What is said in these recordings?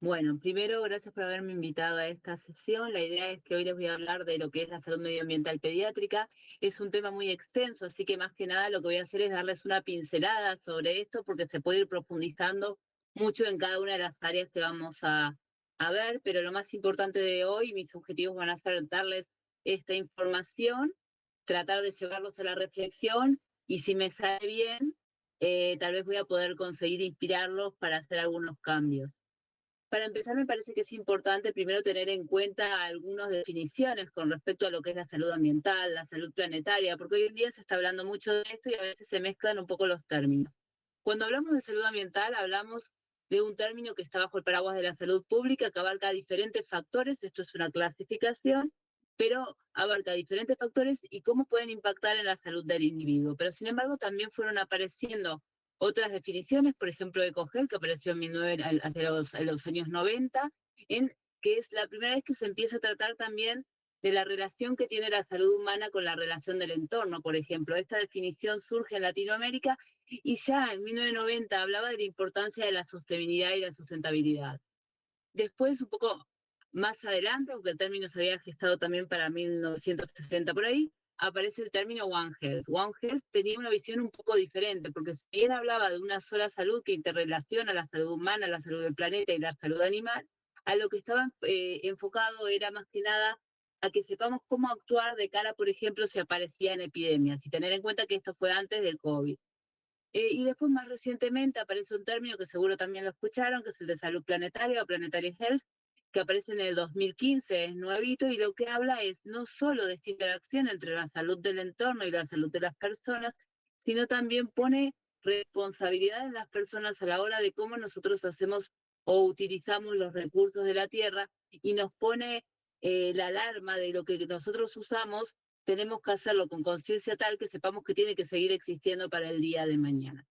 Bueno, primero, gracias por haberme invitado a esta sesión. La idea es que hoy les voy a hablar de lo que es la salud medioambiental pediátrica. Es un tema muy extenso, así que más que nada lo que voy a hacer es darles una pincelada sobre esto, porque se puede ir profundizando mucho en cada una de las áreas que vamos a ver, pero lo más importante de hoy, mis objetivos van a ser darles esta información, tratar de llevarlos a la reflexión, y si me sale bien, tal vez voy a poder conseguir inspirarlos para hacer algunos cambios. Para empezar, me parece que es importante primero tener en cuenta algunas definiciones con respecto a lo que es la salud ambiental, la salud planetaria, porque hoy en día se está hablando mucho de esto y a veces se mezclan un poco los términos. Cuando hablamos de salud ambiental, hablamos de un término que está bajo el paraguas de la salud pública, que abarca diferentes factores, esto es una clasificación, pero abarca diferentes factores y cómo pueden impactar en la salud del individuo. Pero sin embargo, también fueron apareciendo otras definiciones, por ejemplo, EcoHealth, que apareció hacia los años 90, que es la primera vez que se empieza a tratar también de la relación que tiene la salud humana con la relación del entorno, por ejemplo. Esta definición surge en Latinoamérica y ya en 1990 hablaba de la importancia de la sostenibilidad y la sustentabilidad. Después, un poco más adelante, aunque el término se había gestado también para 1960 por ahí, aparece el término One Health. One Health tenía una visión un poco diferente, porque si bien hablaba de una sola salud que interrelaciona la salud humana, la salud del planeta y la salud animal, a lo que estaba enfocado era más que nada a que sepamos cómo actuar de cara, por ejemplo, si aparecían epidemias, y tener en cuenta que esto fue antes del COVID. Y después, más recientemente, aparece un término que seguro también lo escucharon, que es el de salud planetaria o Planetary Health, que aparece en el 2015, es nuevito, y lo que habla es no solo de esta interacción entre la salud del entorno y la salud de las personas, sino también pone responsabilidad en las personas a la hora de cómo nosotros hacemos o utilizamos los recursos de la tierra, y nos pone la alarma de lo que nosotros usamos. Tenemos que hacerlo con conciencia tal que sepamos que tiene que seguir existiendo para el día de mañana.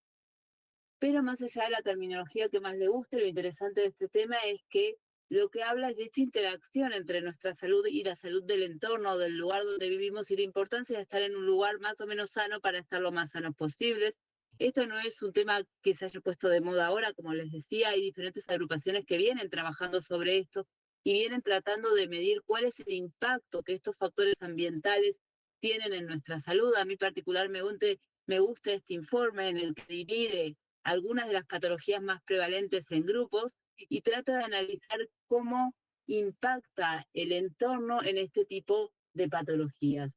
Pero más allá de la terminología que más le guste, lo interesante de este tema es que lo que habla es de esta interacción entre nuestra salud y la salud del entorno, del lugar donde vivimos, y la importancia de estar en un lugar más o menos sano para estar lo más sanos posibles. Esto no es un tema que se haya puesto de moda ahora, como les decía, hay diferentes agrupaciones que vienen trabajando sobre esto y vienen tratando de medir cuál es el impacto que estos factores ambientales tienen en nuestra salud. A mí particularmente me gusta este informe en el que divide algunas de las patologías más prevalentes en grupos y trata de analizar cómo impacta el entorno en este tipo de patologías.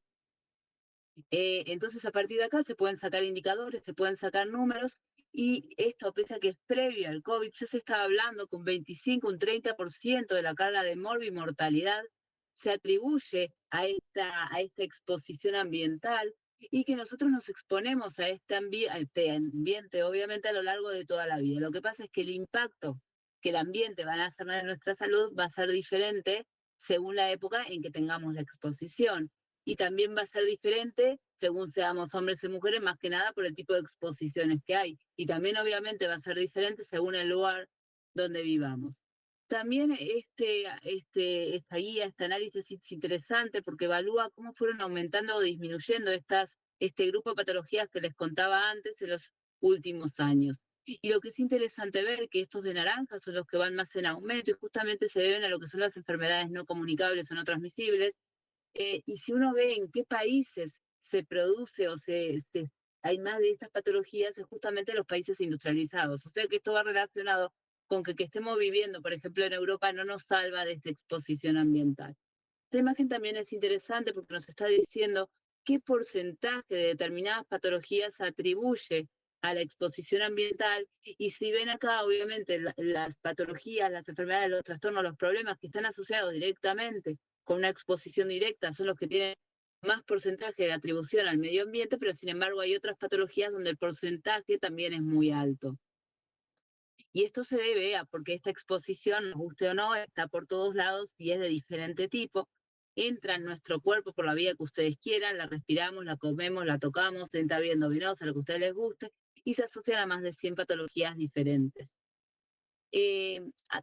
Entonces, a partir de acá se pueden sacar indicadores, se pueden sacar números, y esto, pese a que es previo al COVID, ya se estaba hablando que un 25, un 30% de la carga de mortalidad se atribuye a esta exposición ambiental, y que nosotros nos exponemos a este ambiente, obviamente, a lo largo de toda la vida. Lo que pasa es que el impacto que el ambiente va a hacer en nuestra salud va a ser diferente según la época en que tengamos la exposición, y también va a ser diferente según seamos hombres y mujeres, más que nada por el tipo de exposiciones que hay. Y también obviamente va a ser diferente según el lugar donde vivamos. También esta guía, este análisis es interesante porque evalúa cómo fueron aumentando o disminuyendo este grupo de patologías que les contaba antes en los últimos años. Y lo que es interesante ver que estos de naranja son los que van más en aumento, y justamente se deben a lo que son las enfermedades no comunicables o no transmisibles. Y si uno ve en qué países se produce hay más de estas patologías, es justamente en los países industrializados. O sea que esto va relacionado con que estemos viviendo, por ejemplo, en Europa, no nos salva de esta exposición ambiental. Esta imagen también es interesante porque nos está diciendo qué porcentaje de determinadas patologías se atribuye a la exposición ambiental. Y si ven acá, obviamente, las patologías, las enfermedades, los trastornos, los problemas que están asociados directamente con una exposición directa son los que tienen más porcentaje de atribución al medio ambiente, pero sin embargo hay otras patologías donde el porcentaje también es muy alto. Y esto se debe a porque esta exposición, nos guste o no, está por todos lados y es de diferente tipo. Entra en nuestro cuerpo por la vía que ustedes quieran, la respiramos, la comemos, la tocamos, entra bien endovenosa, lo que a ustedes les guste, y se asocian a más de 100 patologías diferentes.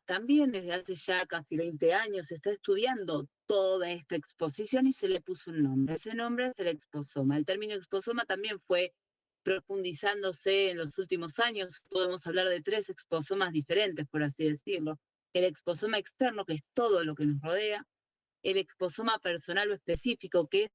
También desde hace ya casi 20 años se está estudiando toda esta exposición y se le puso un nombre. Ese nombre es el exposoma. El término exposoma también fue profundizándose en los últimos años. Podemos hablar de 3 exposomas diferentes, por así decirlo. el exposoma externo, que es todo lo que nos rodea, el exposoma personal o específico, que es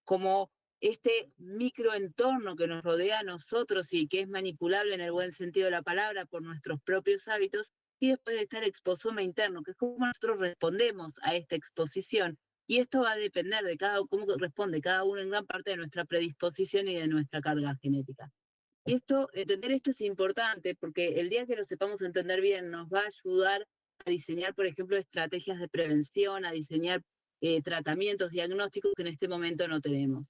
como este microentorno que nos rodea a nosotros y que es manipulable en el buen sentido de la palabra por nuestros propios hábitos, y después está el exposoma interno, que es cómo nosotros respondemos a esta exposición. Y esto va a depender de cómo responde cada uno en gran parte de nuestra predisposición y de nuestra carga genética. Y entender esto es importante porque el día que lo sepamos entender bien nos va a ayudar a diseñar, por ejemplo, estrategias de prevención, a diseñar tratamientos, diagnósticos que en este momento no tenemos.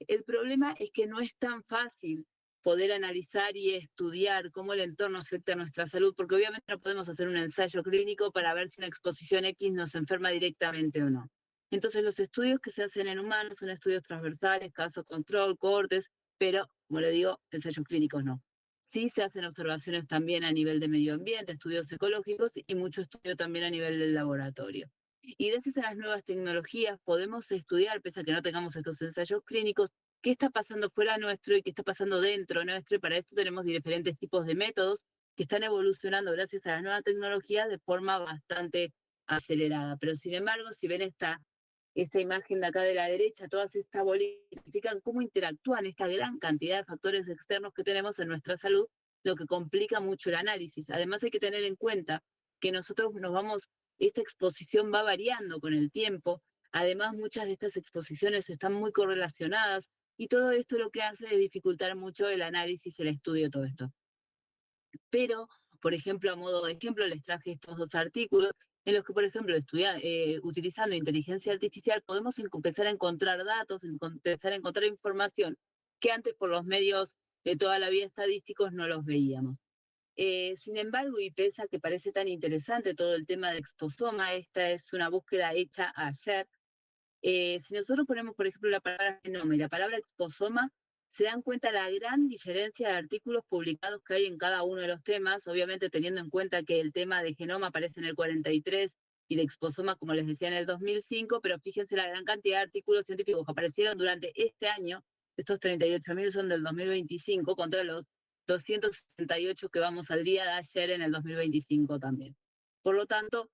El problema es que no es tan fácil poder analizar y estudiar cómo el entorno afecta a nuestra salud, porque obviamente no podemos hacer un ensayo clínico para ver si una exposición X nos enferma directamente o no. Entonces los estudios que se hacen en humanos son estudios transversales, caso control, cohortes, pero, como le digo, ensayos clínicos no. Sí se hacen observaciones también a nivel de medio ambiente, estudios ecológicos y mucho estudio también a nivel del laboratorio. Y gracias a las nuevas tecnologías podemos estudiar, pese a que no tengamos estos ensayos clínicos, qué está pasando fuera nuestro y qué está pasando dentro nuestro, y para esto tenemos diferentes tipos de métodos que están evolucionando gracias a las nuevas tecnologías de forma bastante acelerada. Pero sin embargo, si ven esta imagen de acá de la derecha, todas estas bolitas indican cómo interactúan esta gran cantidad de factores externos que tenemos en nuestra salud, lo que complica mucho el análisis. Además hay que tener en cuenta que nosotros esta exposición va variando con el tiempo. Además, muchas de estas exposiciones están muy correlacionadas y todo esto lo que hace es dificultar mucho el análisis, el estudio de todo esto. Pero, por ejemplo, a modo de ejemplo, les traje estos dos artículos en los que, por ejemplo, utilizando inteligencia artificial, podemos empezar a encontrar datos, empezar a encontrar información que antes por los medios de toda la vida estadísticos no los veíamos. Sin embargo, y pese a que parece tan interesante todo el tema de exposoma, esta es una búsqueda hecha ayer. Si nosotros ponemos, por ejemplo, la palabra genoma y la palabra exposoma, se dan cuenta la gran diferencia de artículos publicados que hay en cada uno de los temas, obviamente teniendo en cuenta que el tema de genoma aparece en el 43 y de exposoma, como les decía, en el 2005, pero fíjense la gran cantidad de artículos científicos que aparecieron durante este año, estos 38.000 son del 2025, contra los 268 que vamos al día de ayer en el 2025 también. Por lo tanto,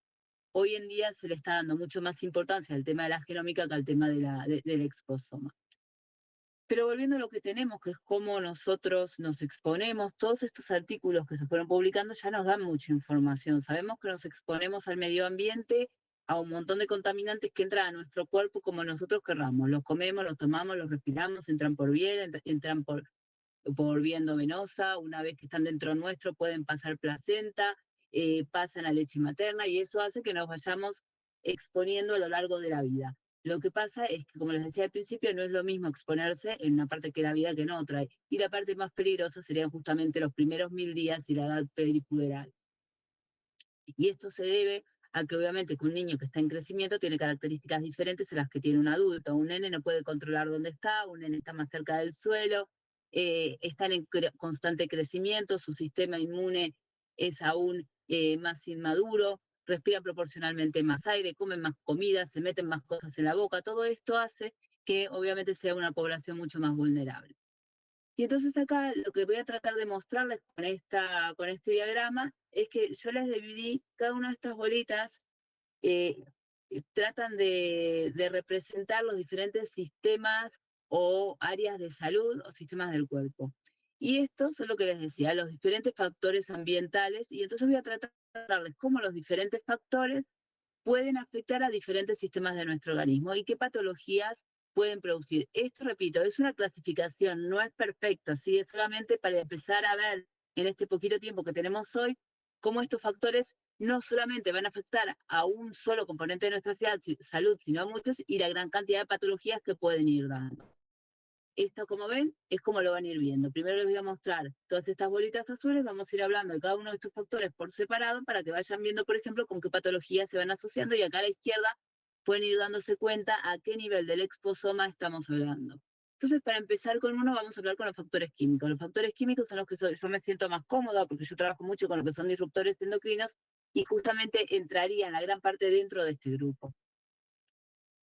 hoy en día se le está dando mucho más importancia al tema de la genómica que al tema del exposoma. Pero volviendo a lo que tenemos, que es cómo nosotros nos exponemos, todos estos artículos que se fueron publicando ya nos dan mucha información. Sabemos que nos exponemos al medio ambiente, a un montón de contaminantes que entran a nuestro cuerpo como nosotros querramos. Los comemos, los tomamos, los respiramos, entran por piel, entran por vía endovenosa, una vez que están dentro nuestro pueden pasar placenta, pasan a leche materna y eso hace que nos vayamos exponiendo a lo largo de la vida. Lo que pasa es que, como les decía al principio, no es lo mismo exponerse en una parte que la vida que en otra. Y la parte más peligrosa serían justamente los primeros 1000 días y la edad peripuberal. Y esto se debe a que obviamente que un niño que está en crecimiento tiene características diferentes a las que tiene un adulto. Un nene no puede controlar dónde está, un nene está más cerca del suelo, están en constante crecimiento, su sistema inmune es aún más inmaduro, respira proporcionalmente más aire, comen más comida, se meten más cosas en la boca. Todo esto hace que obviamente sea una población mucho más vulnerable. Y entonces acá lo que voy a tratar de mostrarles con este diagrama es que yo les dividí cada una de estas bolitas, eh, tratan de representar los diferentes sistemas o áreas de salud o sistemas del cuerpo. Y esto es lo que les decía, los diferentes factores ambientales, y entonces voy a tratar de darles cómo los diferentes factores pueden afectar a diferentes sistemas de nuestro organismo y qué patologías pueden producir. Esto, repito, es una clasificación, no es perfecta, ¿sí? Es solamente para empezar a ver en este poquito tiempo que tenemos hoy cómo estos factores no solamente van a afectar a un solo componente de nuestra salud, sino a muchos y la gran cantidad de patologías que pueden ir dando. Esto, como ven, es como lo van a ir viendo. Primero les voy a mostrar todas estas bolitas azules, vamos a ir hablando de cada uno de estos factores por separado para que vayan viendo, por ejemplo, con qué patologías se van asociando y acá a la izquierda pueden ir dándose cuenta a qué nivel del exposoma estamos hablando. Entonces, para empezar con uno, vamos a hablar con los factores químicos. Los factores químicos son los que yo me siento más cómoda porque yo trabajo mucho con lo que son disruptores endocrinos y justamente entrarían la gran parte dentro de este grupo.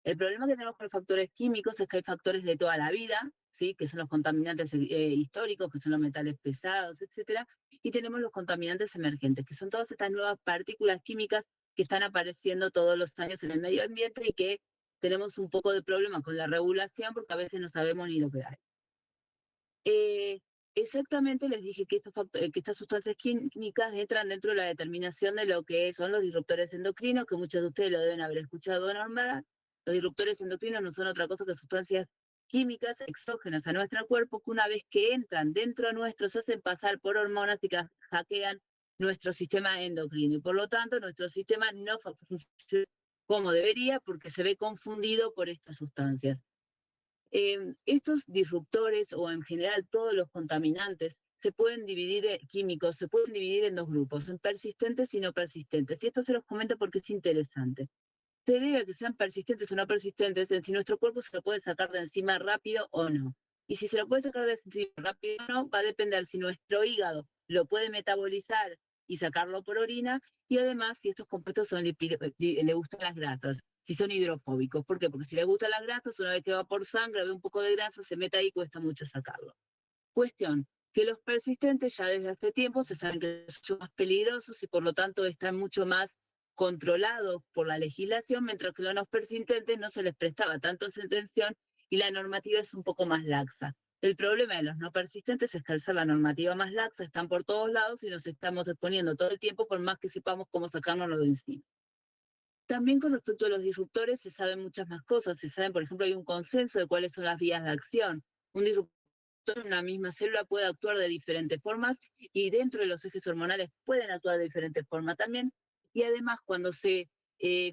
El problema que tenemos con los factores químicos es que hay factores de toda la vida, ¿sí? Que son los contaminantes históricos, que son los metales pesados, etcétera. y tenemos los contaminantes emergentes, que son todas estas nuevas partículas químicas que están apareciendo todos los años en el medio ambiente y que tenemos un poco de problema con la regulación porque a veces no sabemos ni lo que hay. Exactamente les dije que, que estas sustancias químicas entran dentro de la determinación de lo que son los disruptores endocrinos, que muchos de ustedes lo deben haber escuchado nombrar. Los disruptores endocrinos no son otra cosa que sustancias químicas exógenas a nuestro cuerpo que una vez que entran dentro nuestro se hacen pasar por hormonas y que hackean nuestro sistema endocrino. Y por lo tanto nuestro sistema no funciona como debería porque se ve confundido por estas sustancias. Estos disruptores o en general todos los contaminantes se pueden dividir, químicos, se pueden dividir en dos grupos, en persistentes y no persistentes. Y esto se los comento porque es interesante. Se debe a que sean persistentes o no persistentes en si nuestro cuerpo se lo puede sacar de encima rápido o no. Y si se lo puede sacar de encima rápido o no, va a depender si nuestro hígado lo puede metabolizar y sacarlo por orina, y además si estos compuestos le gustan las grasas, si son hidrofóbicos. ¿Por qué? Porque si le gustan las grasas, una vez que va por sangre, ve un poco de grasa, se mete ahí y cuesta mucho sacarlo. Cuestión, que los persistentes ya desde hace tiempo se saben que son mucho más peligrosos y por lo tanto están mucho más controlados por la legislación, mientras que los no persistentes no se les prestaba tanto atención y la normativa es un poco más laxa. El problema de los no persistentes es que al ser la normativa más laxa están por todos lados y nos estamos exponiendo todo el tiempo por más que sepamos cómo sacárnoslo de encima. También con respecto a los disruptores se saben muchas más cosas. Se saben, por ejemplo, hay un consenso de cuáles son las vías de acción. Un disruptor en una misma célula puede actuar de diferentes formas y dentro de los ejes hormonales pueden actuar de diferentes formas también. Y además, cuando se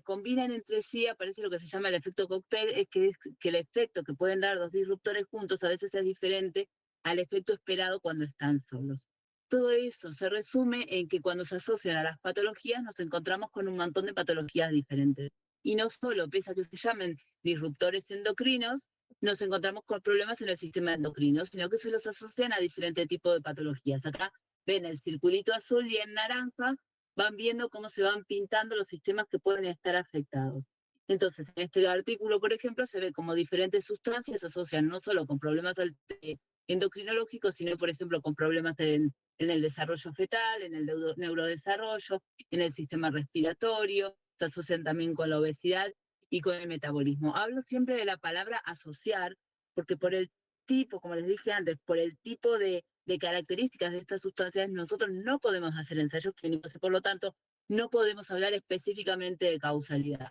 combinan entre sí, aparece lo que se llama el efecto cóctel, es que el efecto que pueden dar dos disruptores juntos a veces es diferente al efecto esperado cuando están solos. Todo eso se resume en que cuando se asocian a las patologías nos encontramos con un montón de patologías diferentes. Y no solo, pese a que se llamen disruptores endocrinos, nos encontramos con problemas en el sistema endocrino, sino que se los asocian a diferentes tipos de patologías. Acá ven el circulito azul y en naranja van viendo cómo se van pintando los sistemas que pueden estar afectados. Entonces, en este artículo, por ejemplo, se ve como diferentes sustancias se asocian no solo con problemas endocrinológicos, sino, por ejemplo, con problemas en el desarrollo fetal, en el neurodesarrollo, en el sistema respiratorio, se asocian también con la obesidad y con el metabolismo. Hablo siempre de la palabra asociar, porque por el tipo, como les dije antes, por el tipo de características de estas sustancias, nosotros no podemos hacer ensayos clínicos y por lo tanto no podemos hablar específicamente de causalidad.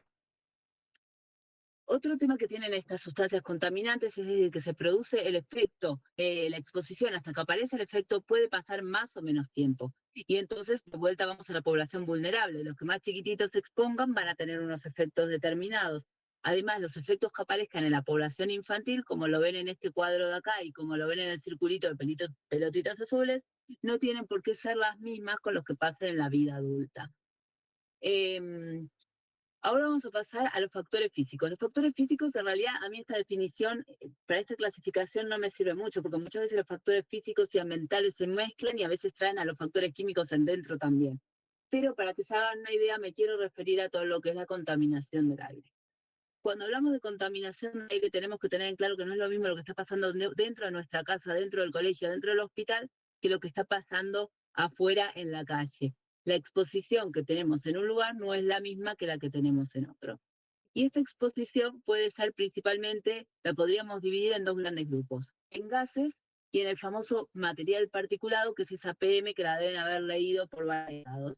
Otro tema que tienen estas sustancias contaminantes es desde que se produce el efecto, la exposición hasta que aparece el efecto puede pasar más o menos tiempo. Y entonces de vuelta vamos a la población vulnerable. Los que más chiquititos se expongan van a tener unos efectos determinados. Además, los efectos que aparezcan en la población infantil, como lo ven en este cuadro de acá y como lo ven en el circulito de pelotitas azules, no tienen por qué ser las mismas con los que pasen en la vida adulta. Ahora vamos a pasar a los factores físicos. Los factores físicos, en realidad, a mí esta definición, para esta clasificación no me sirve mucho, porque muchas veces los factores físicos y ambientales se mezclan y a veces traen a los factores químicos en dentro también. Pero para que se hagan una idea, me quiero referir a todo lo que es la contaminación del aire. Cuando hablamos de contaminación del aire, tenemos que tener en claro que no es lo mismo lo que está pasando dentro de nuestra casa, dentro del colegio, dentro del hospital, que lo que está pasando afuera en la calle. La exposición que tenemos en un lugar no es la misma que la que tenemos en otro. Y esta exposición puede ser principalmente, la podríamos dividir en dos grandes grupos, en gases y en el famoso material particulado, que es esa PM que la deben haber leído por varios lados.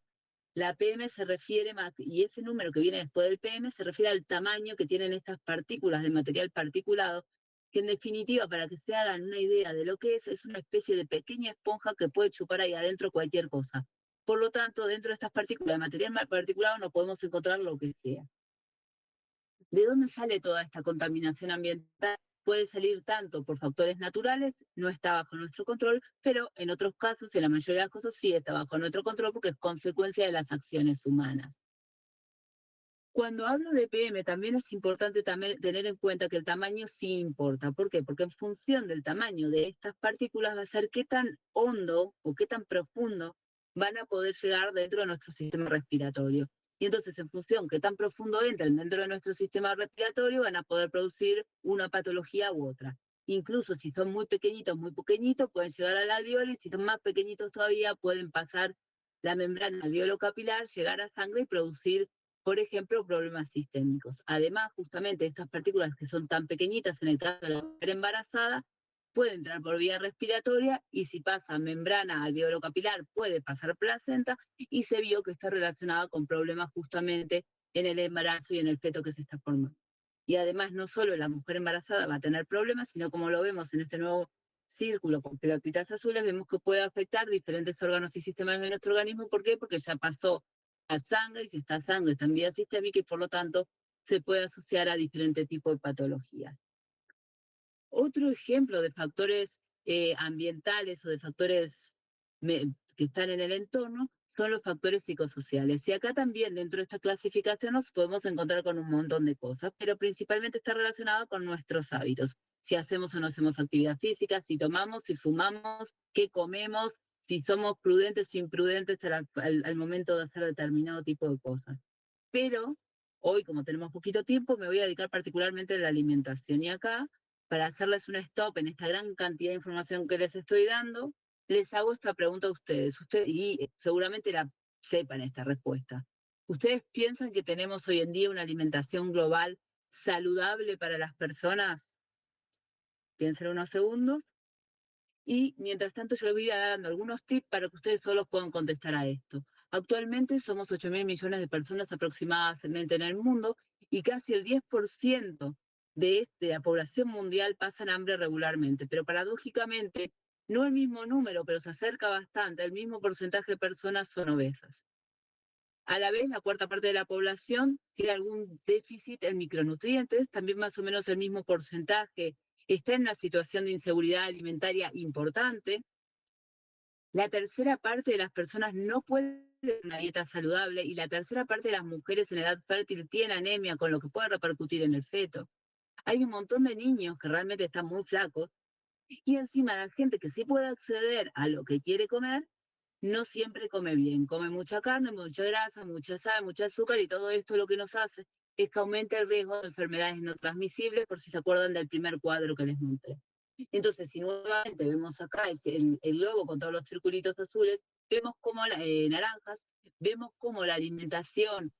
La PM se refiere, y ese número que viene después del PM se refiere al tamaño que tienen estas partículas de material particulado, que en definitiva, para que se hagan una idea de lo que es una especie de pequeña esponja que puede chupar ahí adentro cualquier cosa. Por lo tanto, dentro de estas partículas de material particulado no podemos encontrar lo que sea. ¿De dónde sale toda esta contaminación ambiental? Puede salir tanto por factores naturales, no está bajo nuestro control, pero en otros casos, en la mayoría de las cosas, sí está bajo nuestro control porque es consecuencia de las acciones humanas. Cuando hablo de PM, también es importante tener en cuenta que el tamaño sí importa. ¿Por qué? Porque en función del tamaño de estas partículas va a ser qué tan hondo o qué tan profundo van a poder llegar dentro de nuestro sistema respiratorio. Y entonces, en función qué tan profundo entren dentro de nuestro sistema respiratorio, van a poder producir una patología u otra. incluso si son muy pequeñitos, pueden llegar al alveolo, y si son más pequeñitos todavía, pueden pasar la membrana alveolo-capilar, llegar a sangre y producir, por ejemplo, problemas sistémicos. Además, justamente estas partículas que son tan pequeñitas en el caso de la mujer embarazada, puede entrar por vía respiratoria, y si pasa membrana alveolo-capilar puede pasar placenta, y se vio que está relacionada con problemas justamente en el embarazo y en el feto que se está formando. Y además no solo la mujer embarazada va a tener problemas, sino como lo vemos en este nuevo círculo con pelotitas azules, vemos que puede afectar diferentes órganos y sistemas de nuestro organismo. ¿Por qué? Porque ya pasó a sangre, y si está sangre está en vía sistémica, y por lo tanto se puede asociar a diferentes tipos de patologías. Otro ejemplo de factores ambientales o de factores que están en el entorno son los factores psicosociales. Y acá también, dentro de esta clasificación, nos podemos encontrar con un montón de cosas, pero principalmente está relacionado con nuestros hábitos. Si hacemos o no hacemos actividad física, si tomamos, si fumamos, qué comemos, si somos prudentes o imprudentes al momento de hacer determinado tipo de cosas. Pero hoy, como tenemos poquito tiempo, me voy a dedicar particularmente a la alimentación. Y acá, para hacerles un stop en esta gran cantidad de información que les estoy dando, les hago esta pregunta a ustedes. Y seguramente la sepan esta respuesta. ¿Ustedes piensan que tenemos hoy en día una alimentación global saludable para las personas? Piensen unos segundos. Y mientras tanto yo les voy a ir dando algunos tips para que ustedes solos puedan contestar a esto. Actualmente somos 8.000 millones de personas aproximadamente en el mundo, y casi el 10% de la población mundial pasan hambre regularmente. Pero paradójicamente, no el mismo número, pero se acerca bastante, el mismo porcentaje de personas son obesas. A la vez, la cuarta parte de la población tiene algún déficit en micronutrientes, también más o menos el mismo porcentaje está en una situación de inseguridad alimentaria importante. La tercera parte de las personas no puede tener una dieta saludable, y la tercera parte de las mujeres en edad fértil tiene anemia, con lo que puede repercutir en el feto. Hay un montón de niños que realmente están muy flacos, y encima la gente que sí puede acceder a lo que quiere comer, no siempre come bien. Come mucha carne, mucha grasa, mucha sal, mucho azúcar, y todo esto lo que nos hace es que aumente el riesgo de enfermedades no transmisibles, por si se acuerdan del primer cuadro que les mostré. Entonces, si nuevamente vemos acá el globo con todos los circulitos azules, vemos como naranjas, vemos cómo la alimentación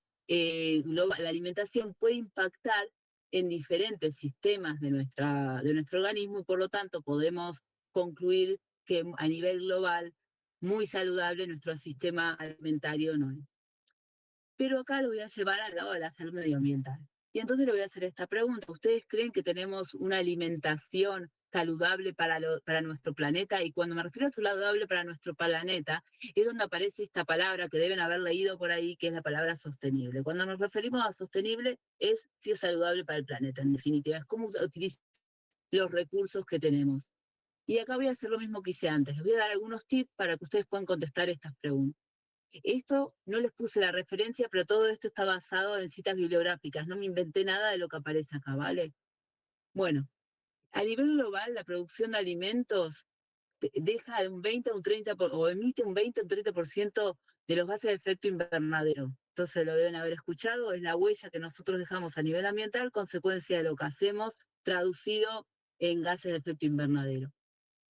puede impactar en diferentes sistemas de nuestro organismo, y por lo tanto podemos concluir que a nivel global muy saludable nuestro sistema alimentario no es. Pero acá lo voy a llevar al lado de la salud medioambiental. Y entonces le voy a hacer esta pregunta. ¿Ustedes creen que tenemos una alimentación saludable para nuestro planeta? Y cuando me refiero a saludable para nuestro planeta, es donde aparece esta palabra que deben haber leído por ahí, que es la palabra sostenible. Cuando nos referimos a sostenible, es si es saludable para el planeta, en definitiva. Es cómo utilizar los recursos que tenemos. Y acá voy a hacer lo mismo que hice antes. Les voy a dar algunos tips para que ustedes puedan contestar estas preguntas. Esto no les puse la referencia, pero todo esto está basado en citas bibliográficas. No me inventé nada de lo que aparece acá, ¿vale? Bueno, a nivel global, la producción de alimentos deja un 20 a un 30 o emite un 20 a un 30% de los gases de efecto invernadero. Entonces lo deben haber escuchado, es la huella que nosotros dejamos a nivel ambiental, consecuencia de lo que hacemos, traducido en gases de efecto invernadero.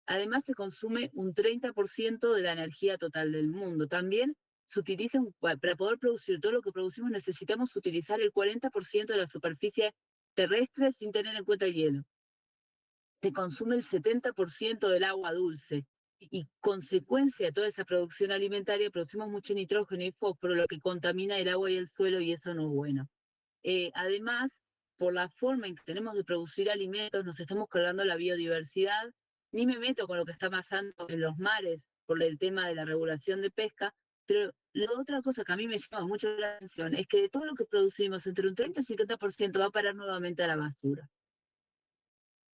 Además, se consume un 30% de la energía total del mundo. También se utiliza, para poder producir todo lo que producimos, necesitamos utilizar el 40% de la superficie terrestre sin tener en cuenta el hielo. Se consume el 70% del agua dulce. Y consecuencia de toda esa producción alimentaria, producimos mucho nitrógeno y fósforo, lo que contamina el agua y el suelo, y eso no es bueno. Además, por la forma en que tenemos de producir alimentos, nos estamos cargando la biodiversidad. Ni me meto con lo que está pasando en los mares por el tema de la regulación de pesca, pero la otra cosa que a mí me llama mucho la atención es que de todo lo que producimos, entre un 30 y 50% va a parar nuevamente a la basura.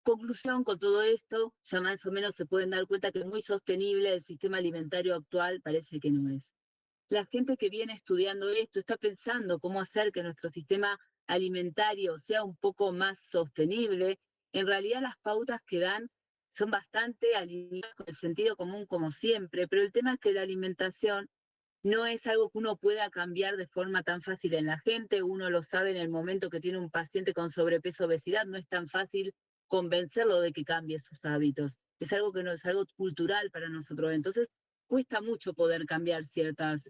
Conclusión, con todo esto, ya más o menos se pueden dar cuenta que muy sostenible el sistema alimentario actual parece que no es. La gente que viene estudiando esto está pensando cómo hacer que nuestro sistema alimentario sea un poco más sostenible. En realidad las pautas que dan son bastante alineadas con el sentido común, como siempre, pero el tema es que la alimentación no es algo que uno pueda cambiar de forma tan fácil en la gente. Uno lo sabe en el momento que tiene un paciente con sobrepeso o obesidad, no es tan fácil convencerlo de que cambie sus hábitos. Es algo que no es algo cultural para nosotros. Entonces, cuesta mucho poder cambiar ciertas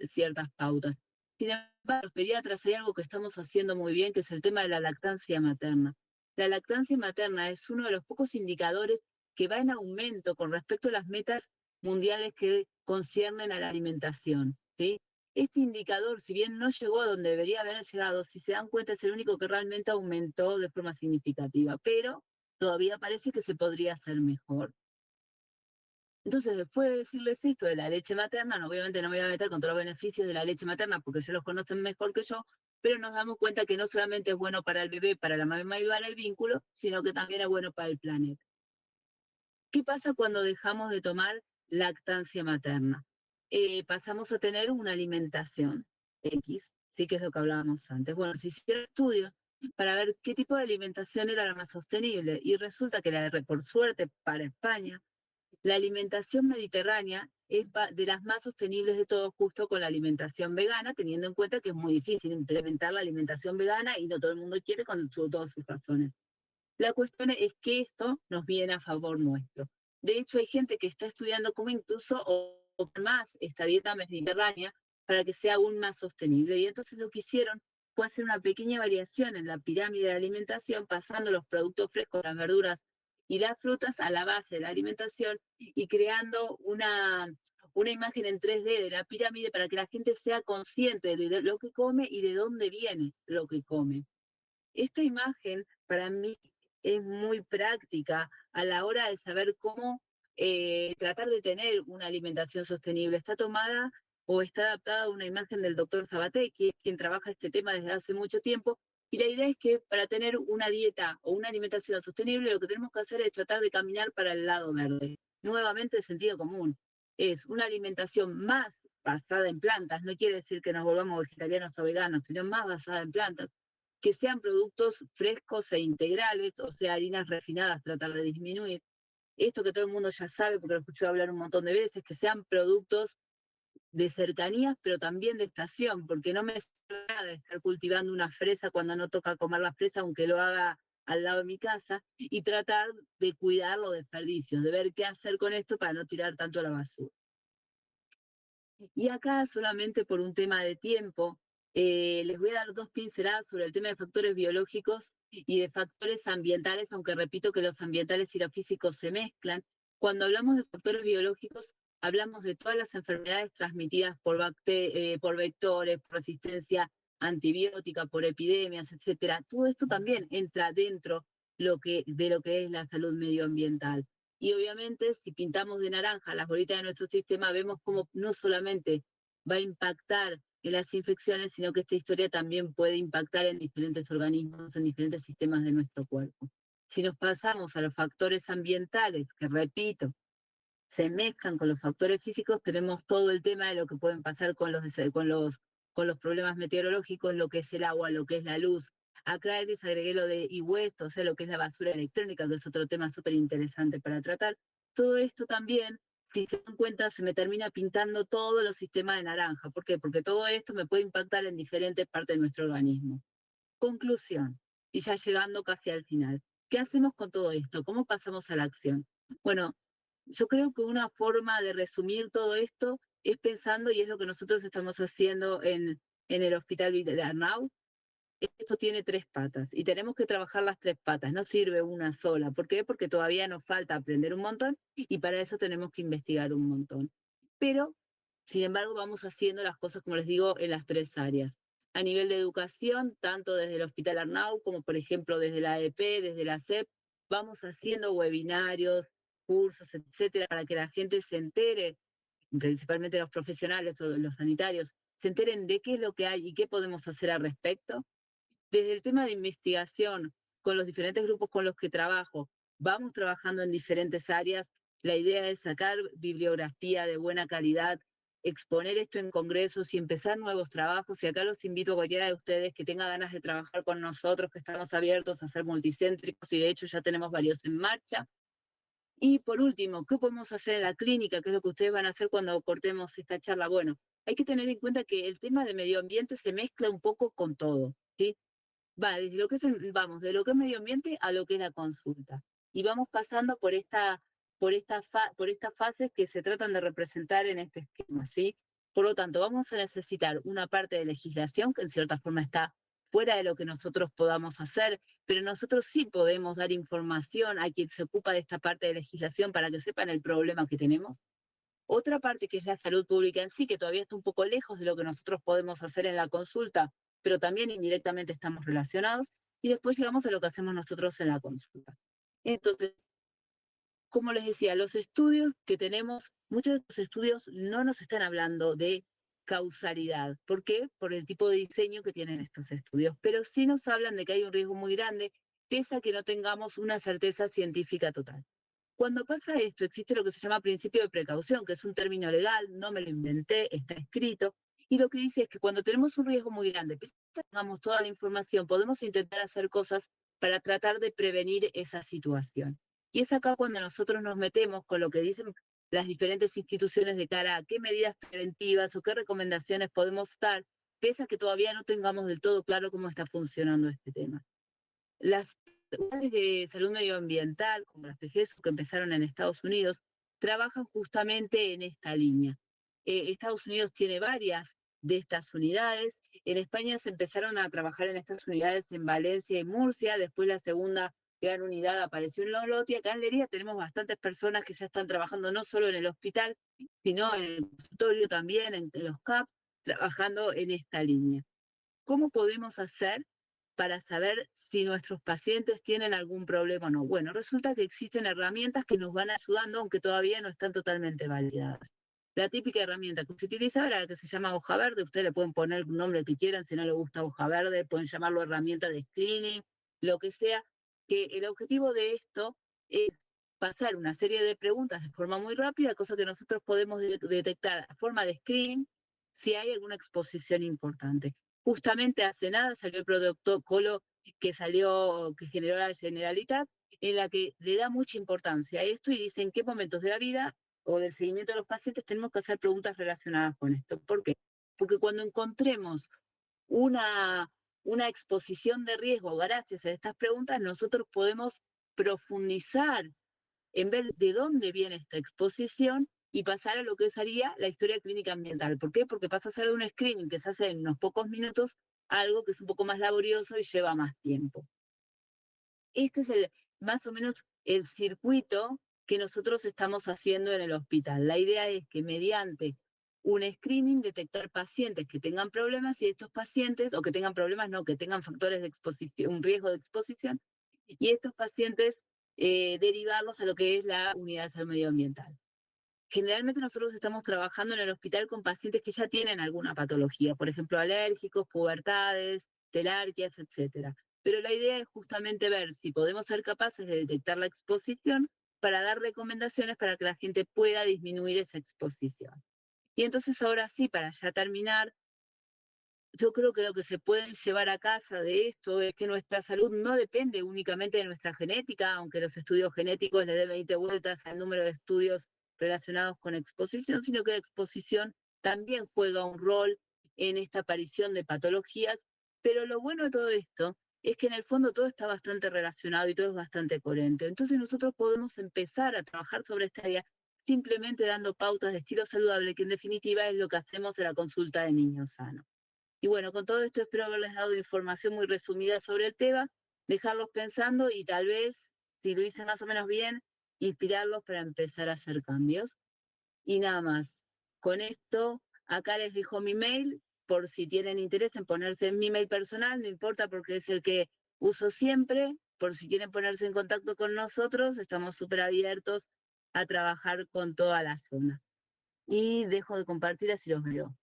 pautas. Sin embargo, los pediatras hay algo que estamos haciendo muy bien, que es el tema de la lactancia materna. La lactancia materna es uno de los pocos indicadores que va en aumento con respecto a las metas mundiales que conciernen a la alimentación, ¿sí? Este indicador, si bien no llegó a donde debería haber llegado, si se dan cuenta, es el único que realmente aumentó de forma significativa, pero todavía parece que se podría hacer mejor. Entonces, después de decirles esto de la leche materna, obviamente no me voy a meter con todos los beneficios de la leche materna porque ellos los conocen mejor que yo, pero nos damos cuenta que no solamente es bueno para el bebé, para la mamá y para el vínculo, sino que también es bueno para el planeta. ¿Qué pasa cuando dejamos de tomar lactancia materna? Pasamos a tener una alimentación X, sí que es lo que hablábamos antes. Bueno, se hicieron estudios para ver qué tipo de alimentación era la más sostenible y resulta que por suerte para España, la alimentación mediterránea es de las más sostenibles de todo, justo con la alimentación vegana, teniendo en cuenta que es muy difícil implementar la alimentación vegana y no todo el mundo quiere con todas sus razones. La cuestión es que esto nos viene a favor nuestro. De hecho, hay gente que está estudiando cómo incluso o más esta dieta mediterránea para que sea aún más sostenible. Y entonces lo que hicieron fue hacer una pequeña variación en la pirámide de alimentación, pasando los productos frescos, las verduras y las frutas a la base de la alimentación y creando una imagen en 3D de la pirámide para que la gente sea consciente de lo que come y de dónde viene lo que come. Esta imagen para mí es muy práctica a la hora de saber cómo tratar de tener una alimentación sostenible. Está tomada o está adaptada a una imagen del doctor Sabaté, que es quien trabaja este tema desde hace mucho tiempo, y la idea es que para tener una dieta o una alimentación sostenible, lo que tenemos que hacer es tratar de caminar para el lado verde. Nuevamente, el sentido común. Es una alimentación más basada en plantas, no quiere decir que nos volvamos vegetarianos o veganos, sino más basada en plantas, que sean productos frescos e integrales, o sea, harinas refinadas, tratar de disminuir. Esto que todo el mundo ya sabe, porque lo escuché hablar un montón de veces, que sean productos de cercanías, pero también de estación, porque no me sirve nada de estar cultivando una fresa cuando no toca comer la fresa, aunque lo haga al lado de mi casa, y tratar de cuidar los desperdicios, de ver qué hacer con esto para no tirar tanto a la basura. Y acá, solamente por un tema de tiempo, les voy a dar dos pinceladas sobre el tema de factores biológicos y de factores ambientales, aunque repito que los ambientales y los físicos se mezclan. Cuando hablamos de factores biológicos, hablamos de todas las enfermedades transmitidas por vectores, por resistencia antibiótica, por epidemias, etcétera. Todo esto también entra dentro de lo que es la salud medioambiental. Y obviamente, si pintamos de naranja las bolitas de nuestro sistema, vemos cómo no solamente va a impactar en las infecciones, sino que esta historia también puede impactar en diferentes organismos, en diferentes sistemas de nuestro cuerpo. Si nos pasamos a los factores ambientales, que repito, se mezclan con los factores físicos, tenemos todo el tema de lo que pueden pasar con los problemas meteorológicos, lo que es el agua, lo que es la luz. Acá les agregué lo de e-waste, o sea, lo que es la basura electrónica, que es otro tema súper interesante para tratar. Todo esto también, si se dan cuenta, se me termina pintando todos los sistemas de naranja. ¿Por qué? Porque todo esto me puede impactar en diferentes partes de nuestro organismo. Conclusión, y ya llegando casi al final. ¿Qué hacemos con todo esto? ¿Cómo pasamos a la acción? Bueno, yo creo que una forma de resumir todo esto es pensando, y es lo que nosotros estamos haciendo en el Hospital de Arnau, esto tiene tres patas y tenemos que trabajar las tres patas, no sirve una sola. ¿Por qué? Porque todavía nos falta aprender un montón y para eso tenemos que investigar un montón. Pero, sin embargo, vamos haciendo las cosas, como les digo, en las tres áreas. A nivel de educación, tanto desde el Hospital Arnau como, por ejemplo, desde la AEP, desde la SEP, vamos haciendo webinarios, cursos, etcétera, para que la gente se entere, principalmente los profesionales o los sanitarios, se enteren de qué es lo que hay y qué podemos hacer al respecto. Desde el tema de investigación, con los diferentes grupos con los que trabajo, vamos trabajando en diferentes áreas. La idea es sacar bibliografía de buena calidad, exponer esto en congresos y empezar nuevos trabajos. Y acá los invito a cualquiera de ustedes que tenga ganas de trabajar con nosotros, que estamos abiertos a ser multicéntricos y de hecho ya tenemos varios en marcha. Y por último, ¿qué podemos hacer en la clínica? ¿Qué es lo que ustedes van a hacer cuando cortemos esta charla? Bueno, hay que tener en cuenta que el tema de medio ambiente se mezcla un poco con todo, ¿sí? Va, desde lo que es vamos, de lo que es medio ambiente a lo que es la consulta. y vamos pasando por estas fases que se tratan de representar en este esquema, ¿sí? Por lo tanto, vamos a necesitar una parte de legislación que en cierta forma está fuera de lo que nosotros podamos hacer, pero nosotros sí podemos dar información a quien se ocupa de esta parte de legislación para que sepan el problema que tenemos. Otra parte que es la salud pública en sí, que todavía está un poco lejos de lo que nosotros podemos hacer en la consulta, pero también indirectamente estamos relacionados. Y después llegamos a lo que hacemos nosotros en la consulta. Entonces, como les decía, los estudios que tenemos, muchos de estos estudios no nos están hablando de causalidad. ¿Por qué? Por el tipo de diseño que tienen estos estudios. Pero sí nos hablan de que hay un riesgo muy grande, pese a que no tengamos una certeza científica total. Cuando pasa esto, existe lo que se llama principio de precaución, que es un término legal, no me lo inventé, está escrito, y lo que dice es que cuando tenemos un riesgo muy grande, pese a que tengamos toda la información, podemos intentar hacer cosas para tratar de prevenir esa situación. Y es acá cuando nosotros nos metemos con lo que dicen las diferentes instituciones de cara a qué medidas preventivas o qué recomendaciones podemos dar, pese a que todavía no tengamos del todo claro cómo está funcionando este tema. Las unidades de salud medioambiental, como las PGESU que empezaron en Estados Unidos, trabajan justamente en esta línea. Estados Unidos tiene varias de estas unidades. En España se empezaron a trabajar en estas unidades en Valencia y Murcia, después la segunda gran unidad apareció en Loloti. Acá en Lería tenemos bastantes personas que ya están trabajando no solo en el hospital, sino en el consultorio también, en los CAP, trabajando en esta línea. ¿Cómo podemos hacer para saber si nuestros pacientes tienen algún problema o no? Bueno, resulta que existen herramientas que nos van ayudando, aunque todavía no están totalmente validadas. La típica herramienta que se utiliza era la que se llama hoja verde. Ustedes le pueden poner un nombre que quieran, si no le gusta hoja verde, pueden llamarlo herramienta de screening, lo que sea, que el objetivo de esto es pasar una serie de preguntas de forma muy rápida, cosa que nosotros podemos detectar a forma de screening si hay alguna exposición importante. Justamente hace nada salió el protocolo que generó la Generalitat, en la que le da mucha importancia a esto y dice en qué momentos de la vida o del seguimiento de los pacientes tenemos que hacer preguntas relacionadas con esto. ¿Por qué? Porque cuando encontremos una, una exposición de riesgo gracias a estas preguntas, nosotros podemos profundizar en ver de dónde viene esta exposición y pasar a lo que sería la historia clínica ambiental. ¿Por qué? Porque pasa a ser de un screening que se hace en unos pocos minutos a algo que es un poco más laborioso y lleva más tiempo. Este es más o menos el circuito que nosotros estamos haciendo en el hospital. La idea es que mediante un screening detectar pacientes que tengan problemas y estos pacientes, o que tengan problemas, no, que tengan factores de exposición, un riesgo de exposición, y estos pacientes derivarlos a lo que es la unidad de salud medioambiental. Generalmente nosotros estamos trabajando en el hospital con pacientes que ya tienen alguna patología, por ejemplo, alérgicos, pubertades, telarquias, etc. Pero la idea es justamente ver si podemos ser capaces de detectar la exposición para dar recomendaciones para que la gente pueda disminuir esa exposición. Y entonces ahora sí, para ya terminar, yo creo que lo que se puede llevar a casa de esto es que nuestra salud no depende únicamente de nuestra genética, aunque los estudios genéticos le den 20 vueltas al número de estudios relacionados con exposición, sino que la exposición también juega un rol en esta aparición de patologías. Pero lo bueno de todo esto es que en el fondo todo está bastante relacionado y todo es bastante coherente. Entonces nosotros podemos empezar a trabajar sobre esta área simplemente dando pautas de estilo saludable, que en definitiva es lo que hacemos en la consulta de niños sanos. Y bueno, con todo esto espero haberles dado información muy resumida sobre el tema, dejarlos pensando y tal vez, si lo hice más o menos bien, inspirarlos para empezar a hacer cambios. Y nada más. Con esto, acá les dejo mi mail, por si tienen interés en ponerse en mi mail personal, no importa porque es el que uso siempre, por si quieren ponerse en contacto con nosotros, estamos súper abiertos a trabajar con toda la zona. Y dejo de compartir así los veo.